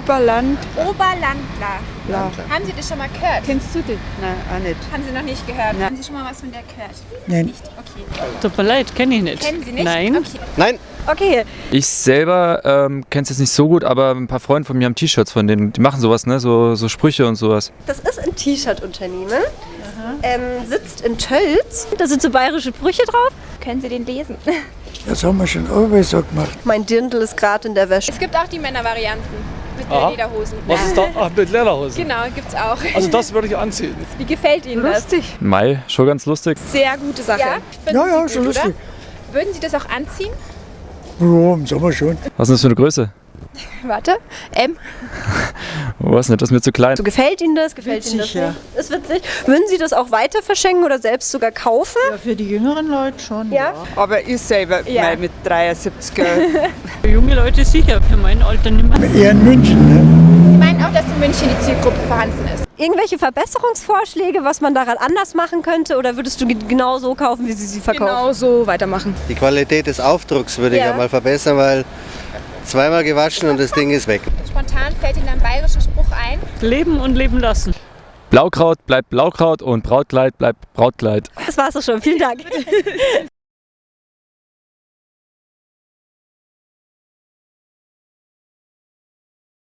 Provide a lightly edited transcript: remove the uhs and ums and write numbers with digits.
Oberland. Oberlandler. Ja. Haben Sie das schon mal gehört? Kennst du den? Nein, auch nicht. Haben Sie noch nicht gehört? Nein. Haben Sie schon mal was von der gehört? Nein. Nicht? Okay. Tut mir leid, kenne ich nicht. Kennen Sie nicht? Nein. Okay. Nein. Okay. Ich selber kenne es jetzt nicht so gut, aber ein paar Freunde von mir haben T-Shirts von denen. Die machen sowas, ne? So Sprüche und sowas. Das ist ein T-Shirt-Unternehmen. Sitzt in Tölz. Da sind so bayerische Sprüche drauf. Können Sie den lesen? Das haben wir schon auch so gemacht. Mein Dirndl ist gerade in der Wäsche. Es gibt auch die Männervarianten mit Aha. Lederhosen. Was ist da? Ach, mit Lederhosen. Genau, gibt's auch. Also das würde ich anziehen. Wie gefällt Ihnen Lustig. Mai, schon ganz lustig. das? Sehr gute Sache. Ja, Ja, schon lustig. Oder? Würden Sie das auch anziehen? Ja, im Sommer schon. Was ist das für eine Größe? Warte. M. Was nicht, das ist mir zu klein. So gefällt Ihnen das? Gefällt Ihnen das nicht? Ist witzig. Würden Sie das auch weiter verschenken oder selbst sogar kaufen? Ja, für die jüngeren Leute schon. Ja. Aber ich selber Ja. mit 73 Für junge Leute sicher, für mein Alter nicht mehr. Eher in München, ne? Sie meinen auch, dass in München die Zielgruppe vorhanden ist? Irgendwelche Verbesserungsvorschläge, was man daran anders machen könnte? Oder würdest du genau so kaufen, wie sie verkaufen? Genau so weitermachen. Die Qualität des Aufdrucks würde ich Ja. einmal verbessern, weil zweimal gewaschen und das Ding ist weg. Spontan fällt Ihnen ein bayerischer Spruch ein. Leben und leben lassen. Blaukraut bleibt Blaukraut und Brautkleid bleibt Brautkleid. Das war's auch schon. Vielen Dank.